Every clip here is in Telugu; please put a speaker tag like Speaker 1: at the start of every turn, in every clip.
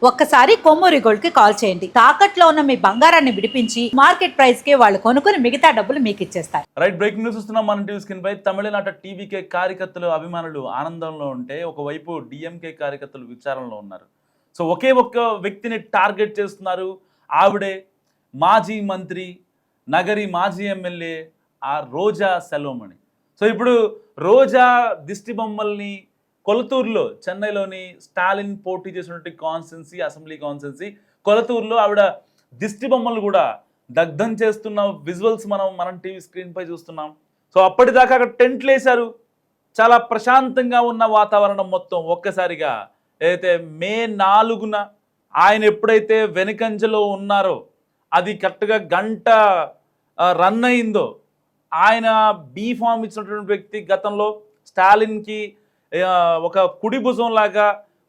Speaker 1: ఒక్కసారి కొమ్మూరి గోల్డ్ కి కాల్ చేయండి. తాకట్లో ఉన్న మీ బంగారాన్ని విడిపించి మార్కెట్ ప్రైస్ కి వాళ్ళు కొనుక్కుని మిగతా డబ్బులు మీకు ఇచ్చేస్తారు.
Speaker 2: రైట్, బ్రేకింగ్ న్యూస్ చూస్తున్నాం మన టీవీ స్క్రీన్ పై. తమిళనాట టీవీకే కార్యకర్తలు అభిమానులు ఆనందంలో ఉంటే ఒకవైపు డిఎంకే కార్యకర్తలు విచారణలో ఉన్నారు. సో ఒకే ఒక్క వ్యక్తిని టార్గెట్ చేస్తున్నారు. ఆవిడే మాజీ మంత్రి, నగరి మాజీ ఎమ్మెల్యే ఆ రోజా సెల్వమణి. సో ఇప్పుడు రోజా దిష్టి బొమ్మల్ని కొలతూరులో, చెన్నైలోని స్టాలిన్ పోటీ చేసినటువంటి కాన్స్టిట్యున్సీ, అసెంబ్లీ కాన్స్టిట్యున్సీ కొలతూరులో ఆవిడ దిష్టి బొమ్మలు కూడా దగ్ధం చేస్తున్న విజువల్స్ మనం టీవీ స్క్రీన్ పై చూస్తున్నాం. సో అప్పటిదాకా అక్కడ టెంట్లు వేశారు. చాలా ప్రశాంతంగా ఉన్న వాతావరణం మొత్తం ఒక్కసారిగా ఏదైతే మే 4న ఆయన ఎప్పుడైతే వెనుకంజలో ఉన్నారో, అది కరెక్ట్గా గంట రన్ అయిందో, ఆయన బీ ఫామ్ ఇచ్చినటువంటి వ్యక్తి గతంలో స్టాలిన్కి ఒక కుడి భుజం లాగా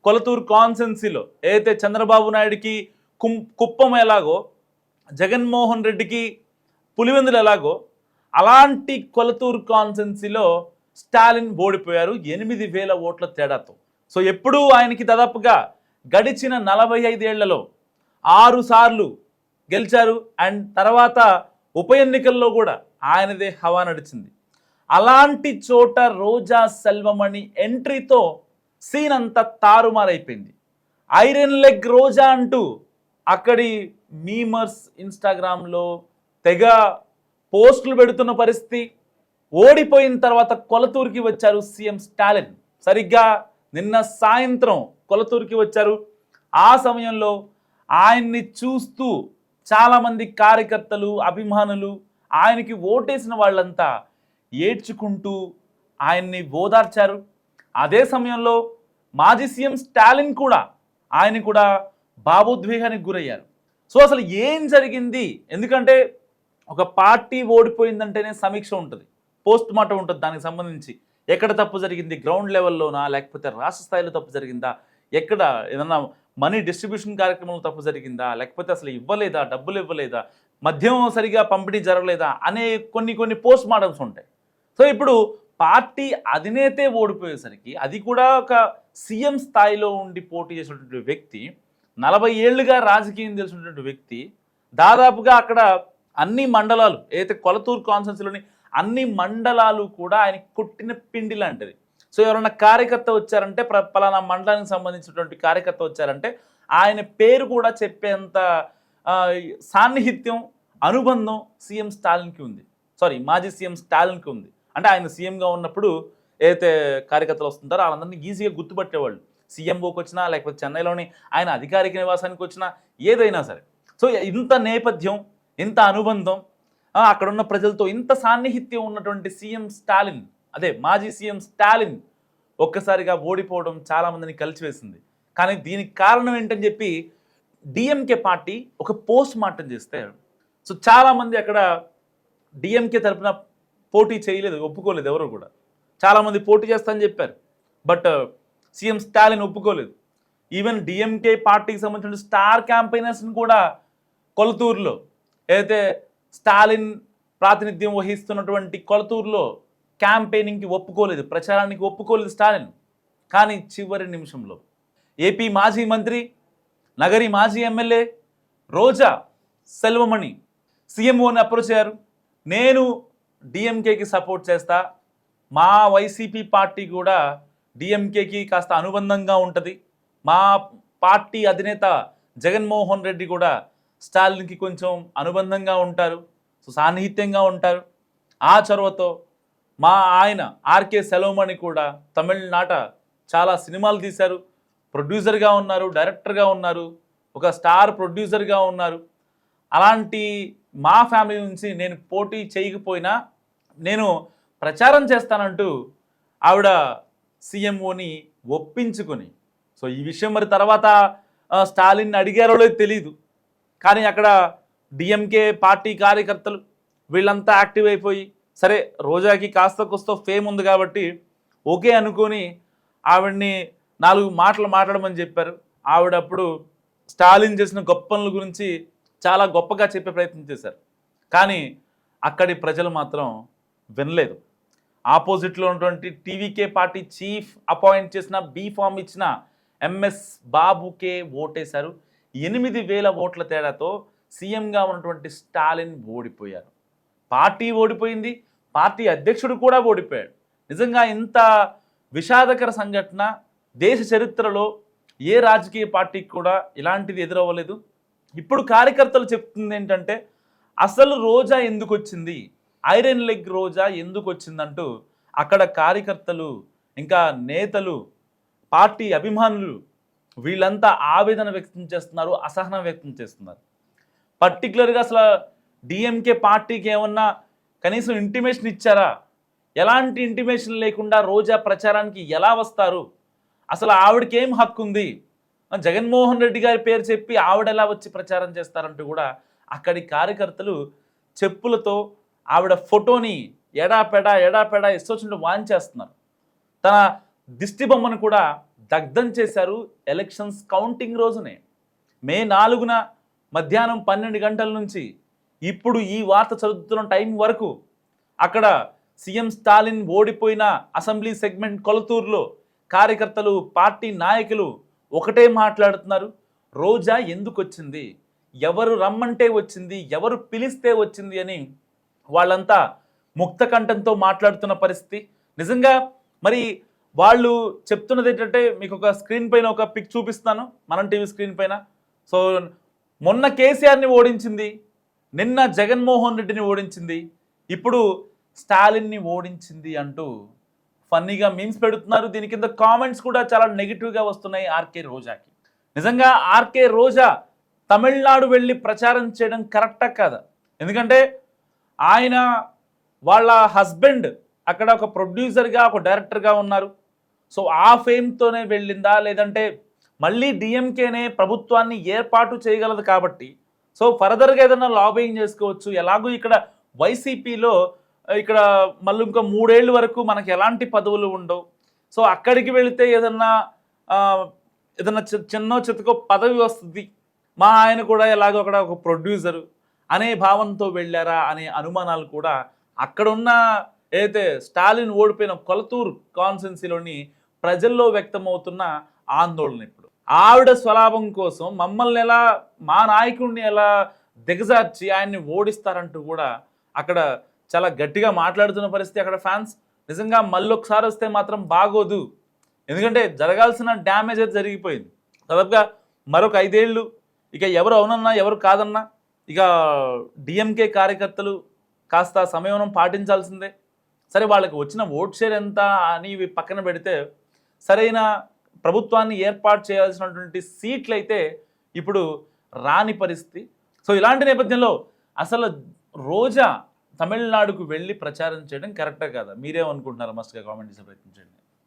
Speaker 2: కొలతూరు కాన్స్టిట్యున్సీలో ఏదైతే చంద్రబాబు నాయుడికి కుప్పం ఎలాగో, జగన్మోహన్ రెడ్డికి పులివెందులు ఎలాగో, అలాంటి కొలతూరు కాన్స్టిట్యున్సీలో స్టాలిన్ ఓడిపోయారు 8,000 ఓట్ల తేడాతో. సో ఎప్పుడూ ఆయనకి దాదాపుగా గడిచిన 45 ఏళ్లలో 6 సార్లు గెలిచారు. అండ్ తర్వాత ఉప ఎన్నికల్లో కూడా ఆయనదే హవా నడిచింది. అలాంటి చోట రోజా సెల్వమణి ఎంట్రీతో సీన్ అంతా తారుమారైపోయింది. ఐరన్ లెగ్ రోజా అంటూ అక్కడి మీమర్స్ ఇన్స్టాగ్రామ్లో తెగ పోస్టులు పెడుతున్న పరిస్థితి. ఓడిపోయిన తర్వాత కొలతూరుకి వచ్చారు సీఎం స్టాలిన్. సరిగ్గా నిన్న సాయంత్రం కొలతూరుకి వచ్చారు. ఆ సమయంలో ఆయన్ని చూస్తూ చాలామంది కార్యకర్తలు, అభిమానులు, ఆయనకి ఓటేసిన వాళ్ళంతా ఏడ్చుకుంటూ ఆయన్ని ఓదార్చారు. అదే సమయంలో మాజీ సీఎం స్టాలిన్ కూడా ఆయన కూడా భావోద్వేగానికి గురయ్యారు. సో అసలు ఏం జరిగింది? ఎందుకంటే ఒక పార్టీ ఓడిపోయిందంటేనే సమీక్ష ఉంటుంది, పోస్ట్ మార్టం ఉంటుంది. దానికి సంబంధించి ఎక్కడ తప్పు జరిగింది, గ్రౌండ్ లెవెల్లోనా, లేకపోతే రాష్ట్ర స్థాయిలో తప్పు జరిగిందా, ఎక్కడ ఏదన్నా మనీ డిస్ట్రిబ్యూషన్ కార్యక్రమంలో తప్పు జరిగిందా, లేకపోతే అసలు ఇవ్వలేదా, డబ్బులు ఇవ్వలేదా, మద్యం సరిగా పంపిణీ జరగలేదా అనే కొన్ని పోస్ట్ మార్టమ్స్ ఉంటాయి. సో ఇప్పుడు పార్టీ అధినేతే ఓడిపోయేసరికి, అది కూడా ఒక సీఎం స్థాయిలో ఉండి పోటీ చేసినటువంటి వ్యక్తి, 40 ఏళ్లుగా రాజకీయం తెలిసినటువంటి వ్యక్తి, దాదాపుగా అక్కడ అన్ని మండలాలు ఏదైతే కొలతూరు కాన్స్టిట్యున్సీలోని అన్ని మండలాలు కూడా ఆయన కొట్టిన పిండి లాంటిది. సో ఎవరైనా కార్యకర్త వచ్చారంటే, పలానా మండలానికి సంబంధించినటువంటి కార్యకర్త వచ్చారంటే ఆయన పేరు కూడా చెప్పేంత సాన్నిహిత్యం, అనుబంధం సీఎం స్టాలిన్కి ఉంది. మాజీ సీఎం స్టాలిన్కి ఉంది. అంటే ఆయన సీఎంగా ఉన్నప్పుడు ఏదైతే కార్యకర్తలు వస్తుంటారో వాళ్ళందరినీ ఈజీగా గుర్తుపట్టేవాళ్ళు. సీఎంఓకి వచ్చినా, లేకపోతే చెన్నైలోని ఆయన అధికారిక నివాసానికి వచ్చినా, ఏదైనా సరే. సో ఇంత నేపథ్యం, ఇంత అనుబంధం, అక్కడున్న ప్రజలతో ఇంత సాన్నిహిత్యం ఉన్నటువంటి సీఎం స్టాలిన్, అదే మాజీ సీఎం స్టాలిన్ ఒక్కసారిగా ఓడిపోవడం చాలామందిని కలిసివేసింది. కానీ దీనికి కారణం ఏంటని చెప్పి డిఎంకే పార్టీ ఒక పోస్ట్ మార్టం చేస్తే, సో చాలామంది అక్కడ డిఎంకే తరఫున పోటీ చేయలేదు, ఒప్పుకోలేదు ఎవరు కూడా. చాలామంది పోటీ చేస్తారని చెప్పారు, బట్ సీఎం స్టాలిన్ ఒప్పుకోలేదు. ఈవెన్ డిఎంకే పార్టీకి సంబంధించిన స్టార్ క్యాంపెయినర్స్ని కూడా కొలతూరులో ఏదైతే స్టాలిన్ ప్రాతినిధ్యం వహిస్తున్నటువంటి కొలతూరులో క్యాంపెయినింగ్కి ఒప్పుకోలేదు, ప్రచారానికి ఒప్పుకోలేదు స్టాలిన్. కానీ చివరి నిమిషంలో ఏపీ మాజీ మంత్రి, నగరి మాజీ ఎమ్మెల్యే రోజా సెల్వమణి సీఎంఓని అప్రోచ్ అయ్యారు. నేను డిఎంకేకి సపోర్ట్ చేస్తా, మా వైసీపీ పార్టీ కూడా డిఎంకేకి కాస్త అనుబంధంగా ఉంటుంది, మా పార్టీ అధినేత జగన్మోహన్ రెడ్డి కూడా స్టాలిన్కి కొంచెం అనుబంధంగా ఉంటారు, సో సాన్నిహిత్యంగా ఉంటారు. ఆ చొరవతో మా ఆయన ఆర్కే సెల్వమణి కూడా తమిళనాట చాలా సినిమాలు తీశారు, ప్రొడ్యూసర్గా ఉన్నారు, డైరెక్టర్గా ఉన్నారు, ఒక స్టార్ ప్రొడ్యూసర్గా ఉన్నారు. అలాంటి మా ఫ్యామిలీ నుంచి నేను పోటీ చేయకపోయినా నేను ప్రచారం చేస్తానంటూ ఆవిడ సీఎంఓని ఒప్పించుకొని, సో ఈ విషయం మరి తర్వాత స్టాలిన్ అడిగారో లేదో తెలీదు, కానీ అక్కడ డిఎంకే పార్టీ కార్యకర్తలు వీళ్ళంతా యాక్టివ్ అయిపోయి, సరే రోజాకి కాస్త కొస్త ఫేమ్ ఉంది కాబట్టి ఓకే అనుకొని ఆవిడ్ని 4 మాటలు మాట్లాడమని చెప్పారు. ఆవిడ అప్పుడు స్టాలిన్ చేసిన గొప్ప పనుల గురించి చాలా గొప్పగా చెప్పే ప్రయత్నం చేశారు. కానీ అక్కడి ప్రజలు మాత్రం వినలేదు. ఆపోజిట్లో ఉన్నటువంటి టీవీకే పార్టీ చీఫ్ అపాయింట్ చేసిన, బీ ఫామ్ ఇచ్చిన ఎంఎస్ బాబుకే ఓటేశారు. 8,000 ఓట్ల తేడాతో సీఎంగా ఉన్నటువంటి స్టాలిన్ ఓడిపోయారు. పార్టీ ఓడిపోయింది, పార్టీ అధ్యక్షుడు కూడా ఓడిపోయాడు. నిజంగా ఇంత విషాదకర సంఘటన దేశ చరిత్రలో ఏ రాజకీయ పార్టీకి కూడా ఇలాంటిది ఎదురవ్వలేదు. ఇప్పుడు కార్యకర్తలు చెప్తుంది ఏంటంటే, అసలు రోజా ఎందుకు వచ్చింది, ఐరన్ లెగ్ రోజా ఎందుకు వచ్చిందంటూ అక్కడ కార్యకర్తలు, ఇంకా నేతలు, పార్టీ అభిమానులు వీళ్ళంతా ఆవేదన వ్యక్తం చేస్తున్నారు, అసహనం వ్యక్తం చేస్తున్నారు. పర్టికులర్గా అసలు డిఎంకే పార్టీకి ఏమన్నా కనీసం ఇంటిమేషన్ ఇచ్చారా? ఎలాంటి ఇంటిమేషన్ లేకుండా రోజా ప్రచారానికి ఎలా వస్తారు? అసలు ఆవిడకి ఏం హక్కు ఉంది? జగన్మోహన్ రెడ్డి గారి పేరు చెప్పి ఆవిడ ఎలా వచ్చి ప్రచారం చేస్తారంటూ కూడా అక్కడి కార్యకర్తలు చెప్పులతో ఆవిడ ఫోటోని ఎడాపెడా ఇష్టొచ్చినట్టు వాంచేస్తున్నారు. తన దిష్టి బొమ్మను కూడా దగ్ధం చేశారు ఎలక్షన్స్ కౌంటింగ్ రోజునే. మే 4న మధ్యాహ్నం 12 గంటల నుంచి ఇప్పుడు ఈ వార్త చదువుతున్న టైం వరకు అక్కడ సీఎం స్టాలిన్ ఓడిపోయిన అసెంబ్లీ సెగ్మెంట్ కొలతూరులో కార్యకర్తలు, పార్టీ నాయకులు ఒకటే మాట్లాడుతున్నారు. రోజా ఎందుకు వచ్చింది, ఎవరు రమ్మంటే వచ్చింది, ఎవరు పిలిస్తే వచ్చింది అని వాళ్ళంతా ముక్త కంఠంతో మాట్లాడుతున్న పరిస్థితి. నిజంగా మరి వాళ్ళు చెప్తున్నది ఏంటంటే, మీకు ఒక స్క్రీన్ పైన ఒక పిక్ చూపిస్తాను, మనం టీవీ స్క్రీన్ పైన. సో మొన్న కేసీఆర్ని ఓడించింది, నిన్న జగన్మోహన్ రెడ్డిని ఓడించింది, ఇప్పుడు స్టాలిన్ని ఓడించింది అంటూ ఫన్నీగా మీమ్స్ పెడుతున్నారు. దీని కింద కామెంట్స్ కూడా చాలా నెగిటివ్గా వస్తున్నాయి ఆర్కే రోజాకి. నిజంగా ఆర్కే రోజా తమిళనాడు వెళ్ళి ప్రచారం చేయడం కరెక్టా కాదా? ఎందుకంటే ఆయన వాళ్ళ హస్బెండ్ అక్కడ ఒక ప్రొడ్యూసర్గా, ఒక డైరెక్టర్గా ఉన్నారు. సో ఆ ఫేమ్తోనే వెళ్ళిందా, లేదంటే మళ్ళీ డిఎంకేనే ప్రభుత్వాన్ని ఏర్పాటు చేయగలదు కాబట్టి సో ఫర్దర్గా ఏదైనా లాబింగ్ చేసుకోవచ్చు. ఎలాగూ ఇక్కడ వైసీపీలో ఇక్కడ మళ్ళీ ఇంకో 3 ఏళ్ళ వరకు మనకి ఎలాంటి పదవులు ఉండవు. సో అక్కడికి వెళితే ఏదన్నా చిన్నో చితకో పదవి వస్తుంది, మా ఆయన కూడా ఎలాగో అక్కడ ఒక ప్రొడ్యూసరు అనే భావంతో వెళ్ళారా అనే అనుమానాలు కూడా అక్కడున్న ఏదైతే స్టాలిన్ ఓడిపోయిన కొలతూరు కాన్స్టిట్యున్సీలోని ప్రజల్లో వ్యక్తమవుతున్న ఆందోళన. ఇప్పుడు ఆవిడ స్వలాభం కోసం మమ్మల్ని ఎలా, మా నాయకుడిని ఎలా దిగజార్చి ఆయన్ని ఓడిస్తారంటూ కూడా అక్కడ చాలా గట్టిగా మాట్లాడుతున్న పరిస్థితి అక్కడ ఫ్యాన్స్. నిజంగా మళ్ళొకసారి వస్తే మాత్రం బాగోదు, ఎందుకంటే జరగాల్సిన డ్యామేజ్ అయితే జరిగిపోయింది. దాదాపుగా మరొక 5 ఏళ్ళు ఇక ఎవరు అవునన్నా ఎవరు కాదన్నా ఇక డిఎంకే కార్యకర్తలు కాస్త సంయమనం పాటించాల్సిందే. సరే, వాళ్ళకి వచ్చిన ఓట్ షేర్ ఎంత అని ఇవి పక్కన పెడితే సరైన ప్రభుత్వాన్ని ఏర్పాటు చేయాల్సినటువంటి సీట్లు అయితే ఇప్పుడు రాని పరిస్థితి. సో ఇలాంటి నేపథ్యంలో అసలు రోజా తమిళనాడుకు వెళ్ళి ప్రచారం చేయడం కరెక్టా కాదా? మీరేమనుకుంటున్నారు? మస్ట్గా కామెంట్ చేసే ప్రయత్నం చేయండి.